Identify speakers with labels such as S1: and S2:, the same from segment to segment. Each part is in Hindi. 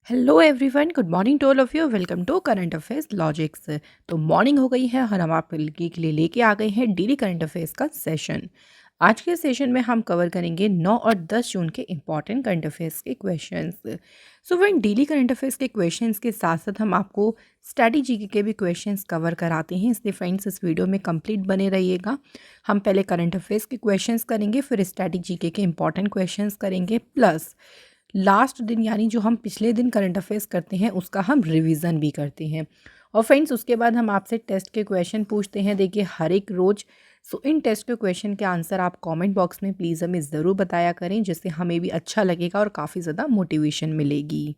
S1: Hello everyone, good morning to all of you. Welcome to current affairs logics. तो मॉर्निंग हो गई है और हम आपके लिए लेके आ गए हैं डेली करंट अफेयर्स का सेशन। आज के सेशन में हम कवर करेंगे 9 और 10 जून के इंपॉर्टेंट करंट अफेयर्स के questions. So friend, daily current affairs के क्वेश्चंस के साथ साथ हम आपको स्ट्रैटेजी के भी क्वेश्चंस कवर कराते हैं, इसलिए फ्रेंड्स इस वीडियो में कंप्लीट बने रहिएगा। हम पहले करंट अफेयर्स के क्वेश्चंस करेंगे, फिर स्ट्रैटेजी के इंपॉर्टेंट क्वेश्चंस करेंगे, प्लस लास्ट दिन यानी जो हम पिछले दिन करंट अफेयर्स करते हैं उसका हम रिवीजन भी करते हैं। और फ्रेंड्स, उसके बाद हम आपसे टेस्ट के क्वेश्चन पूछते हैं, देखिए हर एक रोज़। सो इन टेस्ट के क्वेश्चन के आंसर आप कमेंट बॉक्स में प्लीज़ हमें ज़रूर बताया करें, जिससे हमें भी अच्छा लगेगा और काफ़ी ज़्यादा मोटिवेशन मिलेगी।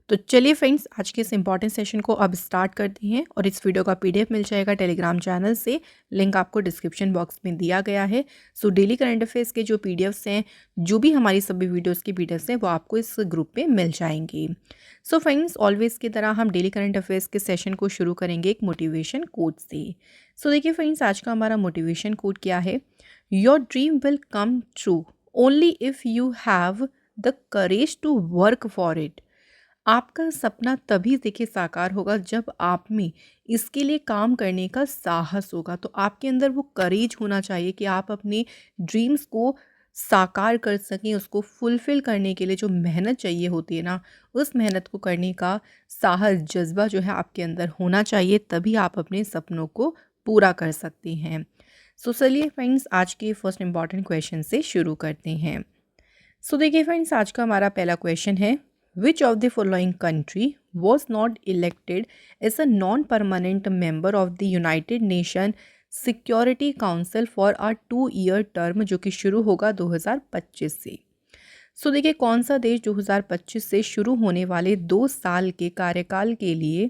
S1: तो चलिए फ्रेंड्स, आज के इस इंपॉर्टेंट सेशन को अब स्टार्ट करते हैं और इस वीडियो का पीडीएफ मिल जाएगा टेलीग्राम चैनल से। लिंक आपको डिस्क्रिप्शन बॉक्स में दिया गया है। सो डेली करंट अफेयर्स के जो पीडीएफ्स हैं, जो भी हमारी सभी वीडियोस के पीडीएफ्स हैं, वो आपको इस ग्रुप पे मिल जाएंगे। सो फ्रेंड्स, ऑलवेज की तरह हम डेली करंट अफेयर्स के सेशन को शुरू करेंगे एक मोटिवेशन कोट से। सो देखिए फ्रेंड्स, आज का हमारा मोटिवेशन कोट क्या है? Your dream will come true only if you have the courage to work for it. आपका सपना तभी देखिए साकार होगा जब आप में इसके लिए काम करने का साहस होगा। तो आपके अंदर वो करेज होना चाहिए कि आप अपने ड्रीम्स को साकार कर सकें। उसको फुलफ़िल करने के लिए जो मेहनत चाहिए होती है ना, उस मेहनत को करने का साहस, जज़्बा जो है आपके अंदर होना चाहिए, तभी आप अपने सपनों को पूरा कर सकते हैं। सो चलिए फ्रेंड्स, आज के फर्स्ट इम्पॉर्टेंट क्वेश्चन से शुरू करते हैं। सो देखिए फ्रेंड्स, आज का हमारा पहला क्वेश्चन है, which of the following country was not elected as a non permanent member of the United Nation security council for a 2 year term, जो कि शुरू होगा 2025 से। सो देखिए, कौन सा देश 2025 से शुरू होने वाले 2 साल के कार्यकाल के लिए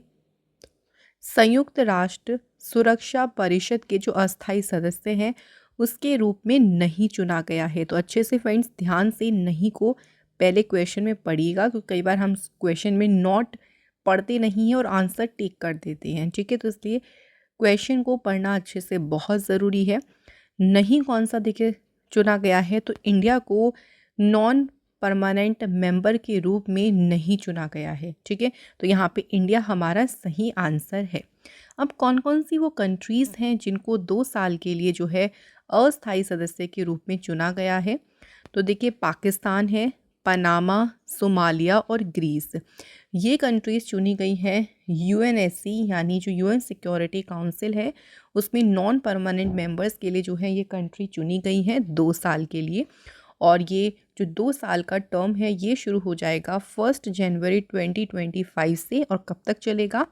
S1: संयुक्त राष्ट्र सुरक्षा परिषद के जो अस्थायी सदस्य हैं उसके रूप में नहीं चुना गया है? तो अच्छे से फ्रेंड्स ध्यान से नहीं को पहले क्वेश्चन में पढ़िएगा, क्योंकि कई बार हम क्वेश्चन में नॉट पढ़ते नहीं हैं और आंसर टिक कर देते हैं, ठीक है? तो इसलिए क्वेश्चन को पढ़ना अच्छे से बहुत ज़रूरी है। नहीं कौन सा देखिए चुना गया है, तो इंडिया को नॉन परमानेंट मेंबर के रूप में नहीं चुना गया है, ठीक है? तो यहाँ पे इंडिया हमारा सही आंसर है। अब कौन कौन सी वो कंट्रीज़ हैं जिनको 2 साल के लिए जो है अस्थायी सदस्य के रूप में चुना गया है? तो देखिए, पाकिस्तान है, पनामा, सोमालिया और ग्रीस। ये कंट्रीज़ चुनी गई हैं यूएनएससी यानी जो यूएन सिक्योरिटी काउंसिल है, उसमें नॉन परमानेंट मेंबर्स के लिए जो है ये कंट्री चुनी गई हैं 2 साल के लिए। और ये जो 2 साल का टर्म है ये शुरू हो जाएगा 1 जनवरी 2025 से, और कब तक चलेगा?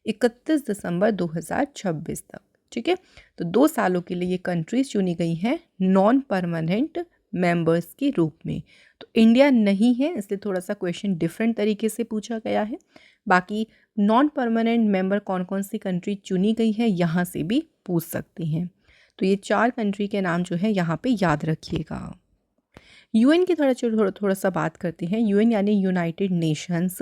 S1: 31 दिसंबर 2026 तक, ठीक है? तो 2 सालों के लिए ये कंट्रीज चुनी गई हैं नॉन परमानेंट मेंबर्स के रूप में। तो इंडिया नहीं है, इसलिए थोड़ा सा क्वेश्चन डिफरेंट तरीके से पूछा गया है। बाकी नॉन परमानेंट मेंबर कौन कौन सी कंट्री चुनी गई है यहाँ से भी पूछ सकती हैं। तो ये 4 कंट्री के नाम जो है यहाँ पे याद रखिएगा। यूएन की थोड़ा सा बात करते हैं। यूएन यानी यूनाइटेड नेशंस,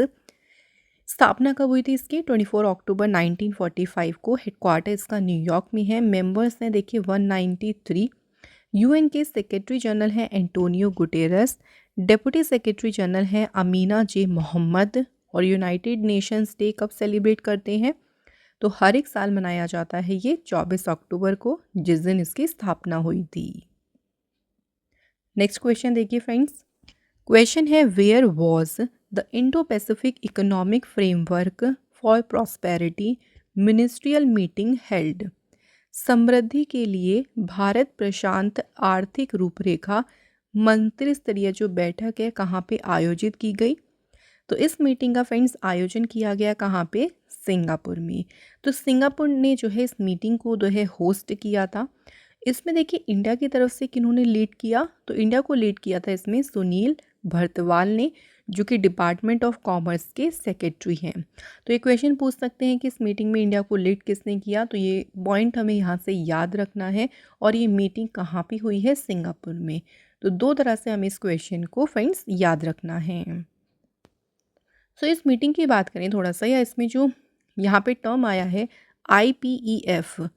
S1: स्थापना कब हुई थी इसकी? 24 अक्टूबर 1945 को। हेडक्वार्टर इसका न्यूयॉर्क में है। मेंबर्स हैं देखिए 193। यूएन के सेक्रेटरी जनरल हैं Antonio Guterres. Deputy secretary general हैं अमीना जे मोहम्मद। और यूनाइटेड नेशंस डे कब सेलिब्रेट करते हैं? तो हर एक साल मनाया जाता है ये 24 अक्टूबर को, जिस दिन इसकी स्थापना हुई थी। नेक्स्ट क्वेश्चन देखिए फ्रेंड्स, क्वेश्चन है, where was the Indo Pacific economic framework for prosperity ministerial meeting held? समृद्धि के लिए भारत प्रशांत आर्थिक रूपरेखा मंत्री स्तरीय जो बैठक है कहाँ पे आयोजित की गई? तो इस मीटिंग का फ्रेंड्स आयोजन किया गया कहाँ पे? सिंगापुर में। तो सिंगापुर ने जो है इस मीटिंग को जो है होस्ट किया था। इसमें देखिए इंडिया की तरफ से किन्होंने लीड किया? तो इंडिया को लीड किया था इसमें सुनील भरतवाल ने, जो कि डिपार्टमेंट ऑफ कॉमर्स के सेक्रेटरी हैं। तो ये क्वेश्चन पूछ सकते हैं कि इस मीटिंग में इंडिया को लीड किसने किया? तो ये पॉइंट हमें यहाँ से याद रखना है। और ये मीटिंग कहाँ पे हुई है? सिंगापुर में। तो 2 तरह से हमें इस क्वेश्चन को फ्रेंड्स याद रखना है। सो इस मीटिंग की बात करें थोड़ा सा, या इसमें जो यहाँ पे टर्म आया है IPEF,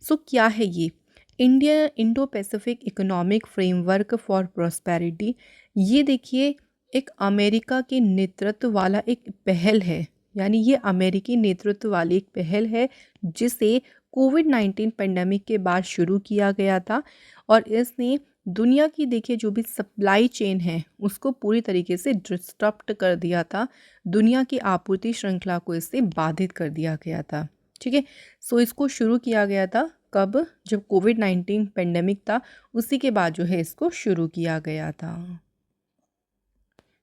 S1: सो क्या है ये? India Indo Pacific economic framework for prosperity. ये देखिए एक अमेरिका के नेतृत्व वाला एक पहल है, यानी ये अमेरिकी नेतृत्व वाली एक पहल है जिसे कोविड-19 पेंडेमिक के बाद शुरू किया गया था और इसने दुनिया की देखिए जो भी सप्लाई चेन है उसको पूरी तरीके से डिस्टर्ब कर दिया था। दुनिया की आपूर्ति श्रृंखला को इससे बाधित कर दिया गया था। ठीक है, सो इसको शुरू किया गया था कब? जब कोविड-19 पेंडेमिक था, उसी के बाद जो है इसको शुरू किया गया था।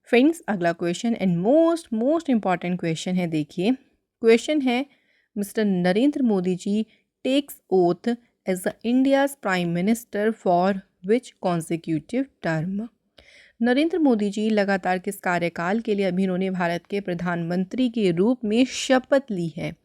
S1: फ्रेंड्स, अगला question and most most important question है। देखिए क्वेश्चन है, mister Narendra Modi ji takes oath as the India's prime minister for which consecutive term. Narendra Modi ji लगातार किस कार्यकाल के लिए अभी इन्होंने भारत के प्रधानमंत्री के रूप में शपथ ली है?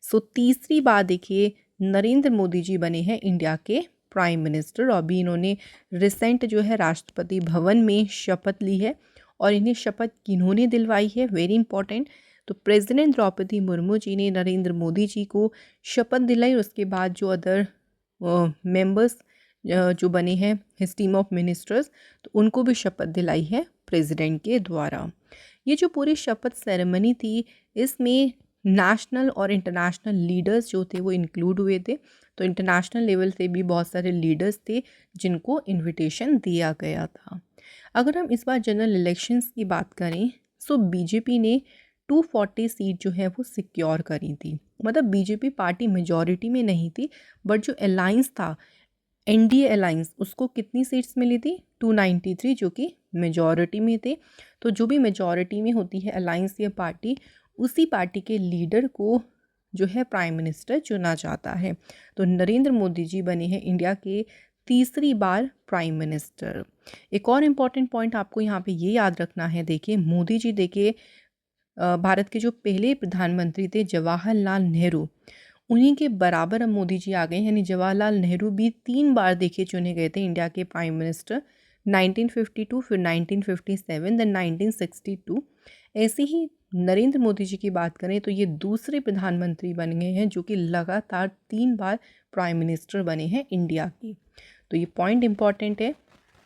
S1: सो तीसरी बार देखिए नरेंद्र मोदी जी बने हैं इंडिया के प्राइम मिनिस्टर और अभी इन्होंने रिसेंट जो है राष्ट्रपति भवन में शपथ ली है। और इन्हें शपथ किन्होंने दिलवाई है? Very important. तो प्रेसिडेंट द्रौपदी मुर्मू जी ने नरेंद्र मोदी जी को शपथ दिलाई। उसके बाद जो अदर मेंबर्स जो बने हैं हिज टीम ऑफ मिनिस्टर्स, तो उनको भी शपथ दिलाई है प्रेसिडेंट के द्वारा। ये जो पूरी शपथ सेरेमनी थी इसमें नेशनल और इंटरनेशनल लीडर्स जो थे वो इंक्लूड हुए थे। तो इंटरनेशनल लेवल से भी बहुत सारे लीडर्स थे जिनको इनविटेशन दिया गया था। अगर हम इस बार जनरल इलेक्शंस की बात करें सो बीजेपी ने 240 सीट जो है वो सिक्योर करी थी। मतलब बीजेपी पार्टी मेजॉरिटी में नहीं थी, बट जो अलायंस था एनडीए अलायंस उसको कितनी सीट्स मिली थी? 293, जो कि मेजॉरिटी में थे। तो जो भी मेजॉरिटी में होती है अलायंस या पार्टी, उसी पार्टी के लीडर को जो है प्राइम मिनिस्टर चुना जाता है। तो नरेंद्र मोदी जी बने हैं इंडिया के तीसरी बार प्राइम मिनिस्टर। एक और इम्पॉर्टेंट पॉइंट आपको यहाँ पे ये याद रखना है। देखिए मोदी जी देखिए भारत के जो पहले प्रधानमंत्री थे जवाहरलाल नेहरू, उन्हीं के बराबर अब मोदी जी आ गए। यानी जवाहरलाल नेहरू भी 3 बार देखिए चुने गए थे इंडिया के प्राइम मिनिस्टर, 1952, फिर 1957, देन 1962। ऐसे ही नरेंद्र मोदी जी की बात करें तो ये दूसरे प्रधानमंत्री बन गए हैं जो कि लगातार 3 बार प्राइम मिनिस्टर बने हैं इंडिया की। तो ये पॉइंट इम्पॉर्टेंट है।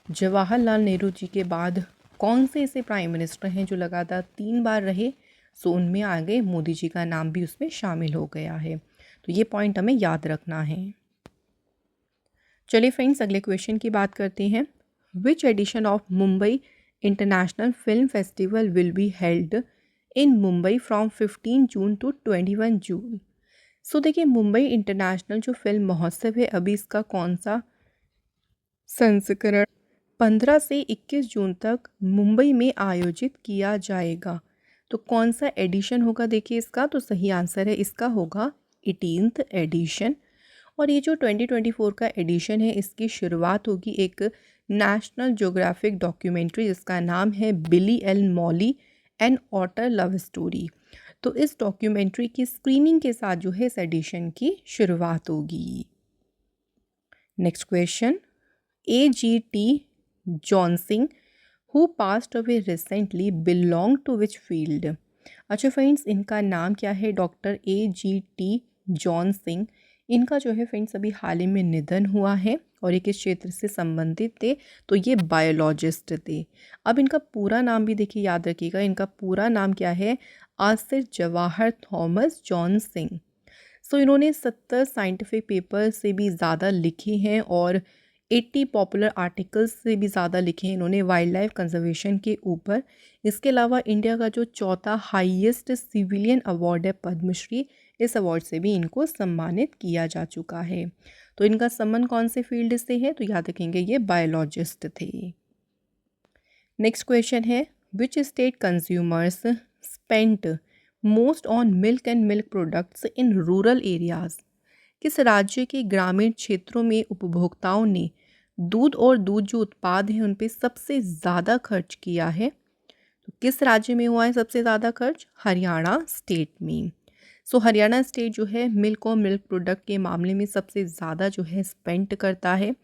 S1: जवाहरलाल नेहरू जी के बाद कौन से ऐसे प्राइम मिनिस्टर हैं जो लगातार 3 बार रहे? सो उनमें आगे मोदी जी का नाम भी उसमें शामिल हो गया है। तो ये पॉइंट हमें याद रखना है। चलिए फ्रेंड्स, अगले क्वेश्चन की बात करते हैं। Which edition of Mumbai international film festival will be held in Mumbai from 15 June to 21 June. So देखिए मुंबई इंटरनेशनल जो फिल्म महोत्सव है अभी इसका कौन सा संस्करण 15 से 21 जून तक मुंबई में आयोजित किया जाएगा। तो कौन सा एडिशन होगा देखिए इसका? तो सही आंसर है इसका होगा 18th एडिशन। और ये जो 2024 का एडिशन है इसकी शुरुआत होगी एक नेशनल ज्योग्राफिक डॉक्यूमेंट्री जिसका नाम है बिली एल Molly and otter love story. तो इस डॉक्यूमेंट्री की स्क्रीनिंग के साथ जो है इस एडिशन की शुरुआत होगी। Next question, A.G.T. Johnsingh who passed away recently belong to which field. अच्छा फ्रेंड्स, इनका नाम क्या है? Doctor A.G.T. जॉनसिंग। इनका जो है फ्रेंड्स अभी हाल ही में निधन हुआ है और ये किस क्षेत्र से संबंधित थे? तो ये बायोलॉजिस्ट थे। अब इनका पूरा नाम भी देखिए याद रखिएगा, इनका पूरा नाम क्या है? आसिर जवाहर थॉमस जॉनसिंग। सो इन्होंने 70 साइंटिफिक पेपर से भी ज़्यादा लिखे हैं और 80 पॉपुलर आर्टिकल्स से भी ज़्यादा लिखे हैं इन्होंने वाइल्ड लाइफ कंजर्वेशन के ऊपर। इसके अलावा इंडिया का जो चौथा हाईएस्ट सिविलियन अवार्ड है पद्मश्री, इस अवार्ड से भी इनको सम्मानित किया जा चुका है। तो इनका संबंध कौन से फील्ड से है? तो याद रखेंगे ये बायोलॉजिस्ट थे। नेक्स्ट क्वेश्चन है, which state consumers spent most on milk and milk products in rural areas. किस राज्य के ग्रामीण क्षेत्रों में उपभोक्ताओं ने दूध और दूध जो उत्पाद हैं उन पे सबसे ज़्यादा खर्च किया है? तो किस राज्य में हुआ है सबसे ज़्यादा खर्च? हरियाणा स्टेट में। सो हरियाणा स्टेट जो है मिल्क और मिल्क प्रोडक्ट के मामले में सबसे ज़्यादा जो है स्पेंड करता है।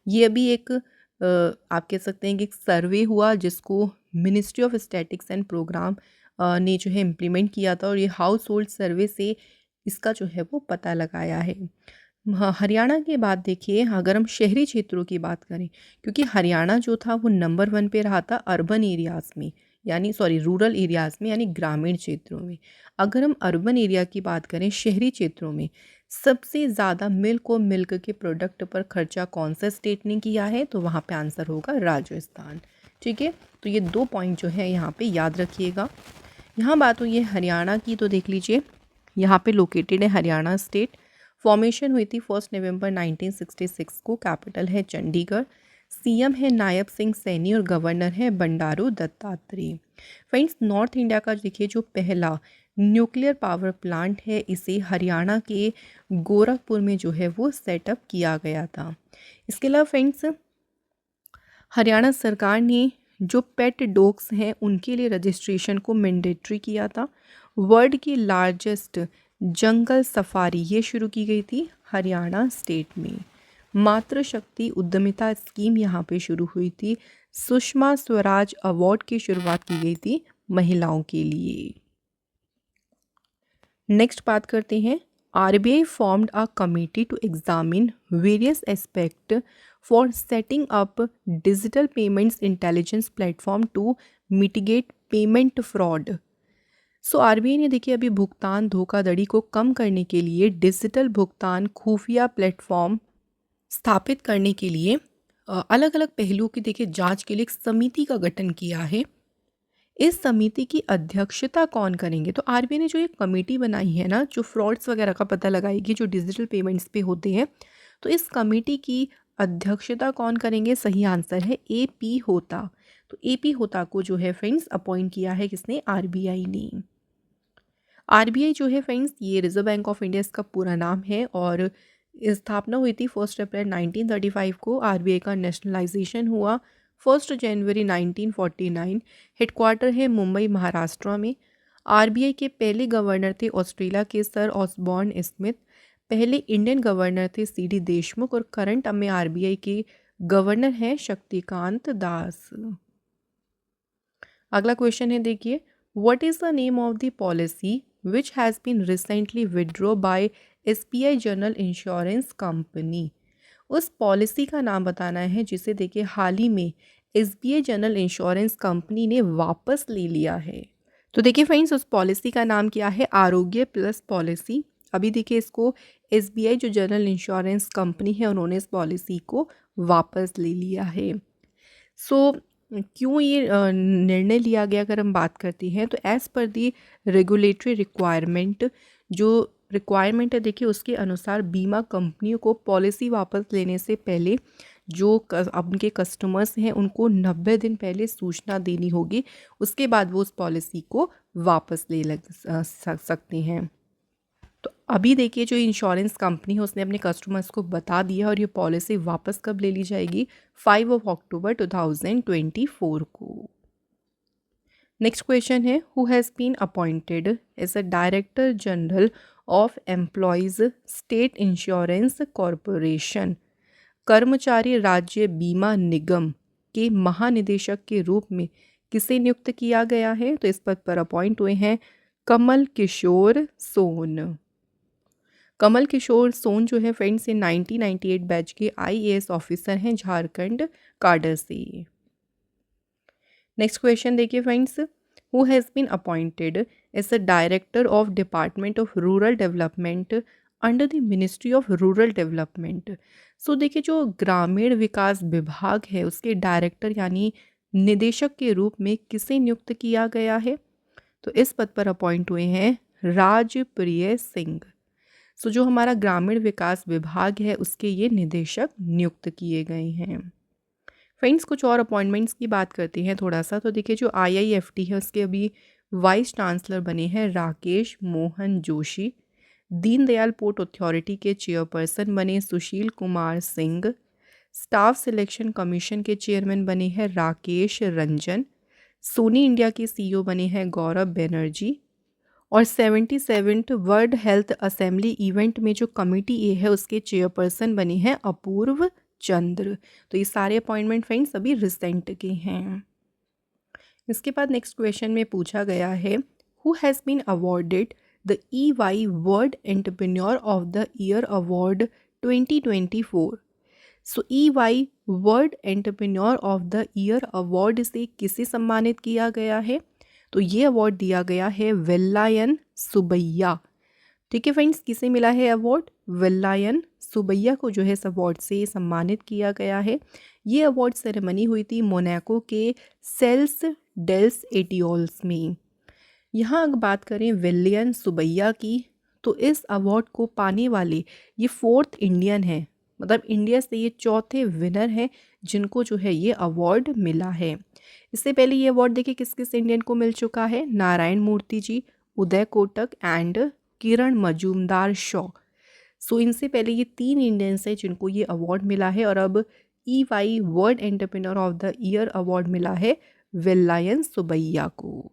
S1: ये अभी एक आप कह सकते हैं कि एक सर्वे हुआ जिसको ministry of statics and programme ने जो है इम्प्लीमेंट किया था और ये हाउस होल्ड सर्वे से इसका जो है वो पता लगाया है। हरियाणा के बाद देखिए अगर हम शहरी क्षेत्रों की बात करें, क्योंकि हरियाणा जो था वो नंबर 1 पे रहा था अर्बन एरियाज़ में, यानी रूरल एरियाज़ में यानी ग्रामीण क्षेत्रों में। अगर हम अर्बन एरिया की बात करें, शहरी क्षेत्रों में, सबसे ज़्यादा मिल्क और मिल्क के प्रोडक्ट पर खर्चा कौन सा स्टेट ने किया है, तो वहाँ पे आंसर होगा राजस्थान। ठीक है, तो ये 2 पॉइंट जो है यहाँ पे याद रखिएगा। यहाँ बात हुई है हरियाणा की, तो देख लीजिए यहाँ पे लोकेटेड है हरियाणा स्टेट। फॉर्मेशन हुई थी 1 नवंबर 1966 को। कैपिटल है चंडीगढ़। सीएम है नायब सिंह सैनी और गवर्नर है Bandaru Dattatreya. Friends, north India का देखिए जो पहला न्यूक्लियर पावर प्लांट है, इसे हरियाणा के गोरखपुर में जो है वो सेटअप किया गया था। इसके अलावा फ्रेंड्स, हरियाणा सरकार ने जो पेट डॉग्स हैं उनके लिए रजिस्ट्रेशन को मैंडेटरी किया था। वर्ल्ड की लार्जेस्ट जंगल सफारी ये शुरू की गई थी हरियाणा स्टेट में। मातृशक्ति उद्यमिता स्कीम यहाँ पे शुरू हुई थी। सुषमा स्वराज अवार्ड की शुरुआत की गई थी महिलाओं के लिए। नेक्स्ट बात करते हैं, RBI formed a committee to examine various aspect for setting up digital payments intelligence platform to mitigate payment fraud. So RBI ने देखिए अभी भुगतान धोखाधड़ी को कम करने के लिए डिजिटल भुगतान खुफिया प्लेटफॉर्म स्थापित करने के लिए अलग अलग पहलुओं की देखिए जांच के लिए एक समिति का गठन किया है। इस समिति की अध्यक्षता कौन करेंगे, तो आरबीआई ने जो एक कमेटी बनाई है ना, जो फ्रॉड्स वगैरह का पता लगाएगी जो डिजिटल पेमेंट्स पे होते हैं, तो इस कमेटी की अध्यक्षता कौन करेंगे, सही आंसर है एपी होता। तो एपी होता को जो है फ्रेंड्स अपॉइंट किया है किसने, आरबीआई ने। आरबीआई जो है फ्रेंड्स ये रिजर्व बैंक ऑफ इंडिया इसका पूरा नाम है और स्थापना हुई थी 1 अप्रैल 1935 को। आरबीआई का नेशनलाइजेशन हुआ 1 जनवरी 1949। हेडक्वार्टर है मुंबई महाराष्ट्र में। आरबीआई के पहले गवर्नर थे ऑस्ट्रेलिया के सर ऑसबॉर्न स्मिथ। पहले इंडियन गवर्नर थे सीडी देशमुख और करंट में आरबीआई के गवर्नर हैं शक्तिकांत दास। अगला क्वेश्चन है देखिए, what is the name of the policy which has been recently withdraw by SBI general insurance company. उस पॉलिसी का नाम बताना है जिसे देखिए हाल ही में एसबीआई जनरल इंश्योरेंस कंपनी ने वापस ले लिया है। तो देखिए फ्रेंड्स, उस पॉलिसी का नाम क्या है, आरोग्य प्लस पॉलिसी। अभी देखिए इसको एसबीआई जो जनरल इंश्योरेंस कंपनी है उन्होंने इस पॉलिसी को वापस ले लिया है। सो क्यों ये निर्णय लिया गया, अगर हम बात करते हैं तो as per the regulatory requirement, जो रिक्वायरमेंट है देखिए उसके अनुसार बीमा कंपनियों को पॉलिसी वापस लेने से पहले जो उनके कस्टमर्स हैं उनको 90 दिन पहले सूचना देनी होगी, उसके बाद वो उस पॉलिसी को वापस ले सकते हैं। तो अभी देखिए जो इंश्योरेंस कंपनी है उसने अपने कस्टमर्स को बता दिया और ये पॉलिसी वापस कब ले ली जाएगी, 5 अक्टूबर 2024 को। नेक्स्ट क्वेश्चन है, who has been appointed as a director general of employees state insurance corporation. कर्मचारी राज्य बीमा निगम के महानिदेशक के रूप में किसे नियुक्त किया गया है, तो इस पद पर अपॉइंट हुए हैं कमल किशोर सोन। कमल किशोर सोन जो है फ्रेंड्स ये 1998 बैच के आईएएस ऑफिसर हैं झारखंड काडर से। नेक्स्ट क्वेश्चन देखिए friends, who has been appointed as a director of department of rural development under the ministry of rural development. So देखिए जो ग्रामीण विकास विभाग है उसके डायरेक्टर यानी निदेशक के रूप में किसे नियुक्त किया गया है, तो इस पद पर अपॉइंट हुए हैं राजप्रिय सिंह। सो जो हमारा ग्रामीण विकास विभाग है उसके ये निदेशक नियुक्त किए गए हैं। फ्रेंड्स, कुछ और अपॉइंटमेंट्स की बात करते हैं थोड़ा सा। तो देखिए जो आईआईएफटी है उसके अभी वाइस चांसलर बने हैं राकेश मोहन जोशी। दीनदयाल पोर्ट अथॉरिटी के चेयरपर्सन बने Sushil Kumar Singh. Staff selection commission के चेयरमैन बने हैं राकेश रंजन। सोनी इंडिया के सीईओ बने हैं गौरव बनर्जी। और 77th world health assembly event में जो कमेटी ए है उसके चेयरपर्सन बने हैं अपूर्व चंद्र। तो ये सारे अपॉइंटमेंट फ्रेंड्स अभी रिसेंट के हैं। इसके बाद नेक्स्ट क्वेश्चन में पूछा गया है, who has been awarded the EY world entrepreneur of the year award 2024। So EY world entrepreneur of the year award से किसे सम्मानित किया गया है? तो ये अवार्ड दिया गया है वेलायन सुबैया। ठीक है फ्रेंड्स, किसे मिला है अवार्ड? वेलायन सुबैया को जो है इस अवार्ड से सम्मानित किया गया है। ये अवार्ड सेरेमनी हुई थी मोनाको के सेल्स डेल्स एटियोल्स में। यहाँ अगर बात करें वेलायन सुबैया की, तो इस अवार्ड को पाने वाले ये 4th इंडियन है, मतलब इंडिया से ये चौथे विनर हैं जिनको जो है ये अवार्ड मिला है। इससे पहले ये अवार्ड देखिए किस किस इंडियन को मिल चुका है? नारायण मूर्ति जी, उदय कोटक एंड किरण मजूमदार शॉ। सो इनसे पहले ये 3 इंडियंस हैं जिनको ये अवार्ड मिला है, और अब EY world entrepreneur of the year award मिला है वेलायन सुबैया को।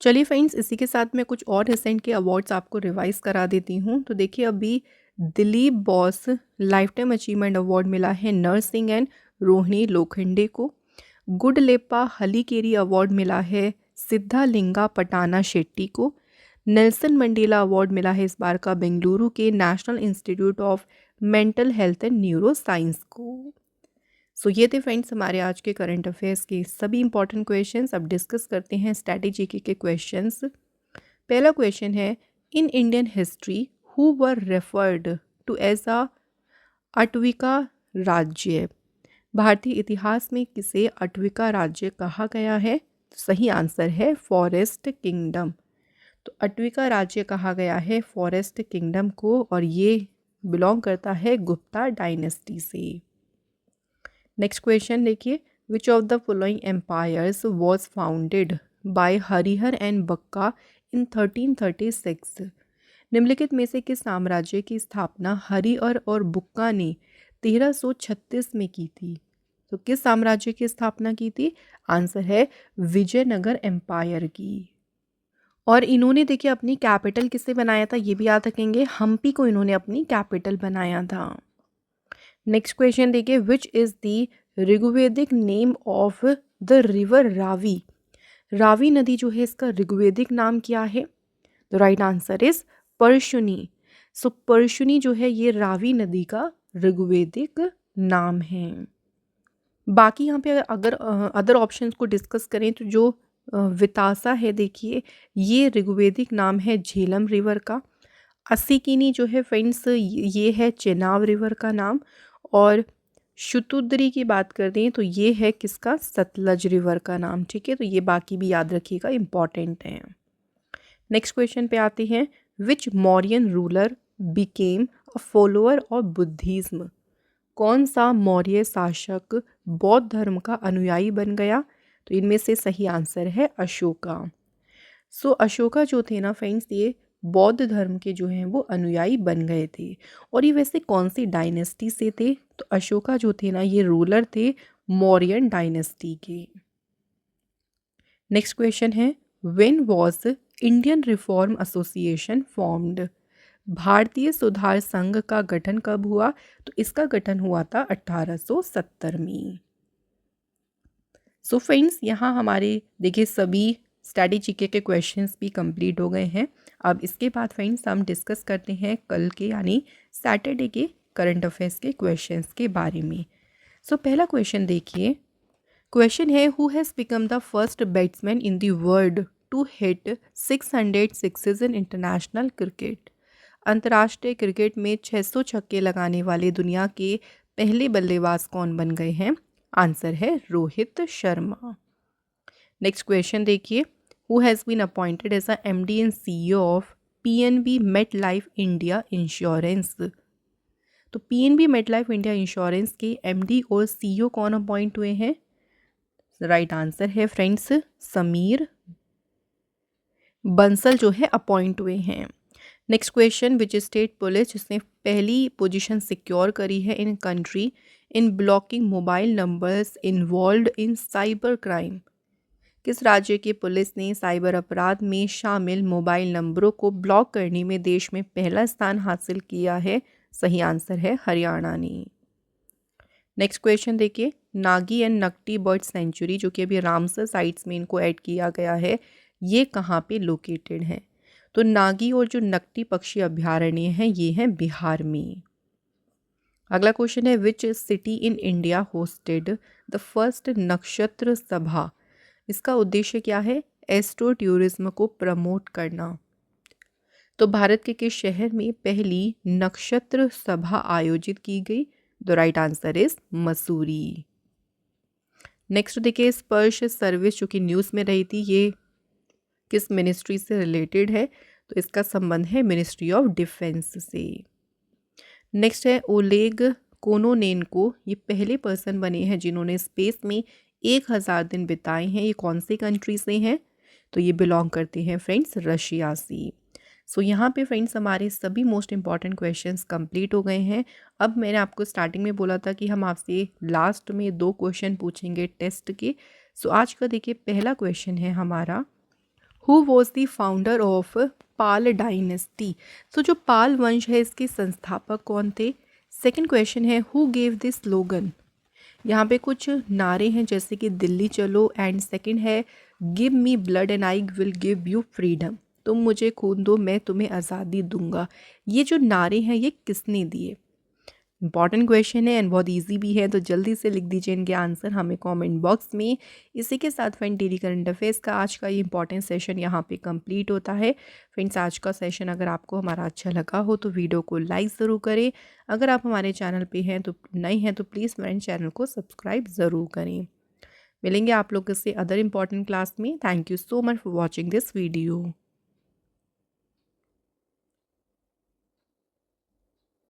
S1: चलिए फ्रेंड्स, इसी के साथ मैं कुछ और रिसेंट के अवार्ड्स आपको रिवाइज करा देती हूँ। तो देखिए, अभी Dilip boss life time achievement award मिला है नरसिंह एंड रोहिणी लोखंडे को। गुडलेपा हलीकेरी अवार्ड मिला है सिद्धालिंगा पटाना शेट्टी को। नेल्सन मंडेला अवार्ड मिला है इस बार का बेंगलुरु के national institute of mental health and neuro science को। सो ये थे फ्रेंड्स हमारे आज के करंट अफेयर्स के सभी इंपॉर्टेंट क्वेश्चंस। अब डिस्कस करते हैं स्ट्रैटेजी के क्वेश्चंस। पहला क्वेश्चन है, in Indian history who were referred to as a Atavika Rajya? भारतीय इतिहास में किसे अटविका राज्य कहा गया है? तो सही आंसर है फॉरेस्ट किंगडम। तो अटविका राज्य कहा गया है फॉरेस्ट किंगडम को, और ये बिलोंग करता है गुप्ता डायनेस्टी से। नेक्स्ट क्वेश्चन देखिए, which of the following empires was founded by Harihara and Bukka in 1336? निम्नलिखित में से किस साम्राज्य की स्थापना हरिहर और बुक्का ने 1336 में की थी? तो किस साम्राज्य की स्थापना की थी? आंसर है विजयनगर एम्पायर की। और इन्होंने देखिए अपनी कैपिटल किसे बनाया था, ये भी याद रखेंगे, हम्पी को इन्होंने अपनी कैपिटल बनाया था। नेक्स्ट क्वेश्चन देखिए, which is the Rigvedic name of the river Ravi? Ravi नदी जो है इसका ऋग्वेदिक नाम क्या है? The right answer is Parushni. So Parushni जो है ये रावी नदी का ऋग्वेदिक नाम है। बाकी यहाँ पे अगर अदर ऑप्शंस को डिस्कस करें तो जो वितासा है देखिए, ये ऋग्वेदिक नाम है झेलम रिवर का। अस्सिकिनी जो है फ्रेंड्स ये है चेनाब रिवर का नाम। और शुतुद्री की बात कर दें तो ये है किसका? सतलज रिवर का नाम। ठीक है, तो ये बाकी भी याद रखिएगा, इंपॉर्टेंट है। नेक्स्ट क्वेश्चन पे आते हैं, which Mauryan ruler became a follower of Buddhism? कौन सा मौर्य शासक बौद्ध धर्म का अनुयायी बन गया? तो इनमें से सही आंसर है अशोका। सो अशोका जो थे ना फ्रेंड्स, ये बौद्ध धर्म के जो हैं वो अनुयायी बन गए थे। और ये वैसे कौन सी डायनेस्टी से थे? तो अशोका जो थे ना ये रूलर थे मौर्यन डायनेस्टी के। नेक्स्ट क्वेश्चन है, when was Indian reform association formed? भारतीय सुधार संघ का गठन कब हुआ? तो इसका गठन हुआ था 1870 में। सो फ्रेंड्स, यहाँ हमारे देखिए सभी स्टडी जीके के क्वेश्चंस भी कंप्लीट हो गए हैं। अब इसके बाद फ्रेंड्स हम डिस्कस करते हैं कल के यानी सैटरडे के करंट अफेयर्स के क्वेश्चंस के बारे में। सो पहला क्वेश्चन देखिए, क्वेश्चन है, who has become the first batsman in the world to hit 600 sixes in international cricket? अंतर्राष्ट्रीय क्रिकेट में 600 छक्के लगाने वाले दुनिया के पहले बल्लेबाज कौन बन गए हैं? आंसर है रोहित शर्मा। नेक्स्ट क्वेश्चन देखिए, who has been appointed as a MD and CEO of PNB MetLife India insurance? तो PNB मेटलाइफ इंडिया इंश्योरेंस के MD और CEO कौन अपॉइंट हुए हैं? राइट आंसर है फ्रेंड्स समीर बंसल जो है अपॉइंट हुए हैं। Next question, which state police जिसने पहली पोजीशन सिक्योर करी है in country in blocking mobile numbers involved in cyber crime? किस राज्य की पुलिस ने साइबर अपराध में शामिल मोबाइल नंबरों को ब्लॉक करने में देश में पहला स्थान हासिल किया है? सही आंसर है हरियाणा ने। नेक्स्ट क्वेश्चन देखिए, Nagi and Nakti bird sanctuary जो कि अभी रामसर साइट्स में इनको ऐड किया गया है, ये कहाँ पे लोकेटेड है? तो नागी और जो नकटी पक्षी अभ्यारण्य हैं ये हैं बिहार में। अगला क्वेश्चन है which city in India hosted the first नक्षत्र सभा। इसका उद्देश्य क्या है? एस्ट्रो टूरिज्म को प्रमोट करना। तो भारत के किस शहर में पहली नक्षत्र सभा आयोजित की गई? The right answer is Mussoorie. Next देखिए, स्पर्श सर्विस जो कि न्यूज़ में रही थी, ये किस मिनिस्ट्री से रिलेटेड है? तो इसका संबंध है मिनिस्ट्री ऑफ डिफेंस से। नेक्स्ट है ओलेग कोनोनेनको, ये पहले पर्सन बने हैं जिन्होंने स्पेस में 1000 दिन बिताए हैं। ये कौन सी कंट्री से हैं? तो ये बिलोंग करते हैं फ्रेंड्स रशिया से। सो यहाँ पे फ्रेंड्स हमारे सभी मोस्ट इंपॉर्टेंट क्वेश्चंस कंप्लीट हो गए हैं। अब मैंने आपको स्टार्टिंग में बोला था कि हम आपसे लास्ट में 2 क्वेश्चन पूछेंगे टेस्ट के। सो आज का देखिए पहला क्वेश्चन है हमारा, who was the founder of Pal dynasty. तो जो पाल वंश है इसके संस्थापक कौन थे? सेकंड क्वेश्चन है हु गेव दिस स्लोगन। यहाँ पे कुछ नारे हैं जैसे कि दिल्ली चलो, एंड सेकंड है give me blood and I will give you freedom. तुम मुझे खून दो मैं तुम्हें आज़ादी दूंगा। ये जो नारे हैं ये किसने दिए? इंपॉर्टेंट क्वेश्चन है एंड बहुत इजी भी है, तो जल्दी से लिख दीजिए इनके आंसर हमें कमेंट बॉक्स में। इसी के साथ फ्रेंड डेली करंट अफेयर्स का आज का ये इंपॉर्टेंट सेशन यहाँ पे कंप्लीट होता है। फ्रेंड्स आज का सेशन अगर आपको हमारा अच्छा लगा हो तो वीडियो को लाइक ज़रूर करें। अगर आप हमारे चैनल पे हैं तो नए हैं तो प्लीज़ फ्रेंड चैनल को सब्सक्राइब ज़रूर करें। मिलेंगे आप लोग से अदर इंपॉर्टेंट क्लास में। Thank you so much for watching this video.